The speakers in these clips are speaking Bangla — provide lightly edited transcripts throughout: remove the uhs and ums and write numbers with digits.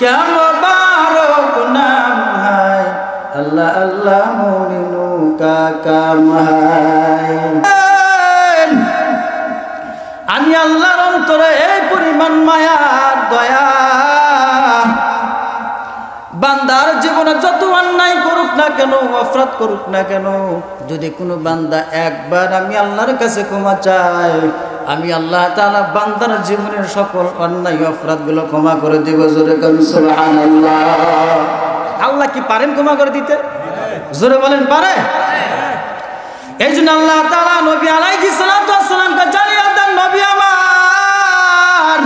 क्या मुबारक नाम है, अल्लाह अल्लाह मोमिनों का काम है। আমি আল্লাহর অন্তরে এই পরিমাণ মায়ার দয়া, বান্দার জীবনে যত অন্যায় করুক না কেন, অপরাধ করুক না কেন, যদি কোনো বান্দা একবার আমি আল্লাহর কাছে ক্ষমা চাই, আমি আল্লাহ তাআলা বান্দার জীবনের সকল অন্যায় অপরাধগুলো ক্ষমা করে দেব। জোরে বলেন সুবহানাল্লাহ। আল্লাহ কি পারেন ক্ষমা করে দিতে? জোরে বলেন পারে। এই জন্য আল্লাহ তাআলা নবী আলাইহিস সালাতু ওয়াস সালামকে জানিয়ে দেন, নবী আমার,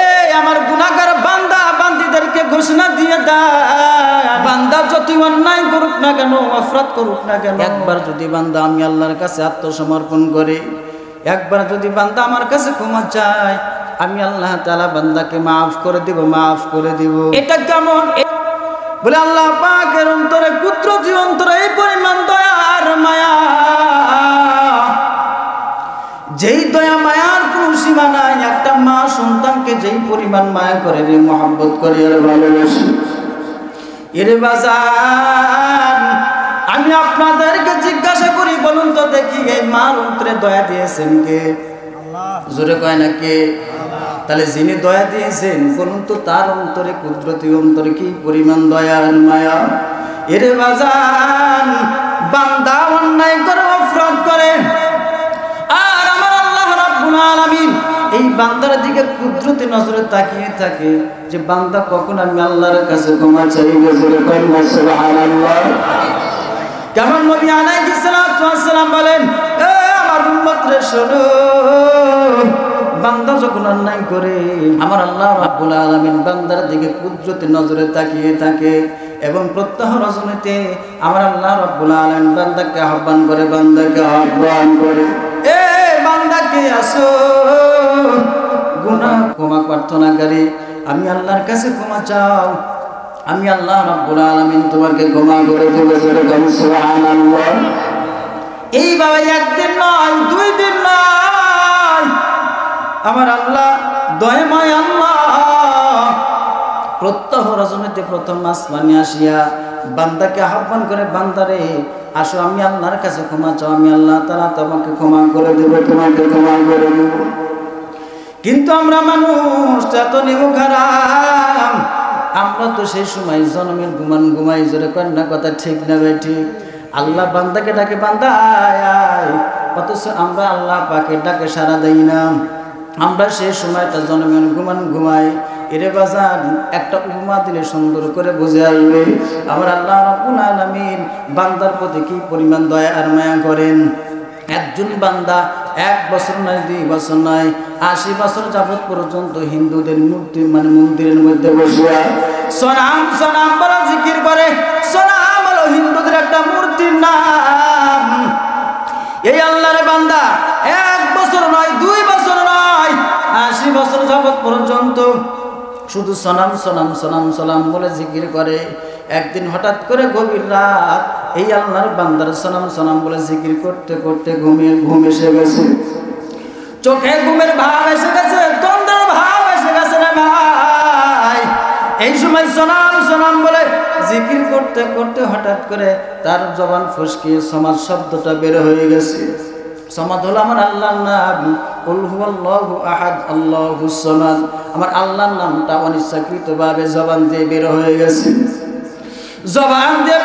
এই আমার গুনাহগার বান্দা বান্দীদেরকে ঘোষণা দিয়ে দেয়, বান্দা যতই অন্যায় করুক না কেন, অপরাধ করুক না কেন, একবার যদি বান্দা আমি আল্লাহর কাছে আত্মসমর্পণ করে, একবার যদি বান্দা আমার কাছে ক্ষমা চায়, আমি আল্লাহ তাআলা বান্দাকে মাফ করে দিব, মাফ করে দিব। এটা কেমন? বলে আল্লাহ পাকের অন্তরে, কুদরতি অন্তরে এই পরিমাণ দয়া আর মায়া, যেই দয়া মায়ার কোনো সীমা নাই। একটা মা সন্তানকে যেই পরিমাণ মায়া করে রে, মহব্বত করে আর ভালোবাসে, এর বাজার আমি আপনাদেরকে জিজ্ঞাসা করি, বলুন তো দেখি, এই মার অন্তরে দয়া দিয়েছেন কে? জোরে কয় না কে? তাহলে যিনি দয়া দিয়েছেন, বলুন তো তার অন্তরে, কুদরতি অন্তরে কি পরিমাণ দয়া আর মায়া। এর বাজার বান্দা অন্যায় করে, অপরাধ করে, আর আমার আল্লাহ রাব্বুল আলামিন এই বান্দার দিকে কুদরতি নজরে তাকিয়ে থাকে যে বান্দা কখন আমি আল্লাহর কাছে ক্ষমা চাইবে। জোরে কয় না সুবহানাল্লাহ। কেমন? নবী আলাইহিস সালাতু ওয়াস সালাম বলেন, এ আমার উম্মত রে শোনো, বান্দা যখন অন্যায় করে, আমার আল্লাহ রাব্বুল আলামিন বান্দার দিকে কুদরতি নজরে তাকিয়ে থাকে, এবং প্রত্যহ রজনীতে আমার আল্লাহ রাব্বুল আলামিন বান্দাকে আহ্বান করে, বান্দাকে আহ্বান করে, এ বান্দাকে আসো, গুনাহ ক্ষমা প্রার্থনাকারী, আমি আল্লাহর কাছে ক্ষমা চাও, আমি আল্লাহ রাব্বুল আলামিন তোমাকে ক্ষমা করে দেব। সুবহানাল্লাহ। এইভাবে একদিন নয়, দুই দিন নয়, আমার আল্লাহ দয়াময় আল্লাহ প্রত্যহ রজনীতে প্রথম আসমানে আসিয়া বান্দাকে আহ্বান করে, বান্দারে আসো, আমি আল্লাহর কাছে ক্ষমা চাও, আমি আল্লাহ তাআলা তোমাকে ক্ষমা করে দেব, তোমাকে ক্ষমা করে দেব। কিন্তু আমরা মানুষ এত নিমুখারাম, আমরা তো সেই সময় জন্মের ঘুমান ঘুমাই। জোরে কর না কথা ঠিক না ভাই? ঠিক। আল্লাহ বান্দাকে ডাকে, বান্দা আয় আয়, অথচ আমরা আল্লাহ পাকে ডাকে সাড়া দেই না। আমরা সেই সময়টা জন্মের ঘুমান ঘুমাই। এরে বাজার একটা উপমা দিলে সুন্দর করে বুঝে আসবে আমার আল্লাহ রাব্বুল আলামিন বান্দার প্রতি কি পরিমাণ দয়া আর মায়া করেন। একজন বান্দা 1 বছর নয়, 2 বছর নয়, 80 বছর যাবত পর্যন্ত হিন্দুদের মূর্তি মন্দিরের মধ্যে বসিয়া সনাম সনাম বলে জিকির করে। সনাম হলো হিন্দুদের একটা মূর্তির নাম। এই আল্লাহর বান্দা 1 বছর নয়, 2 বছর নয়, 80 বছর যাবত পর্যন্ত শুধু সনাম সনাম সনাম সনাম বলে জিকির করে। একদিন হঠাৎ করে গভীর রাত এই আল্লাহর বান্দার সনাম সনাম বলে জিকির করতে করতে ঘুম এসে গেছে, চোখে ঘুমের ভাব এসে গেছে, তন্দ্রার ভাব এসে গেছে রে ভাই। এই সময় সনাম সনাম বলে জিকির করতে করতে হঠাৎ করে তার জবান ফসকিয়ে সমাজ শব্দটা বের হয়ে গেছে। সমাদ হলো আমার আল্লাহর নাম, কুল হুয়াল্লাহু আহাদ আল্লাহুস সামাদ। আমার আল্লাহর নামটা অনিচ্ছাকৃতভাবে জবান দিয়ে বের হয়ে গেছে। জবান দিয়ে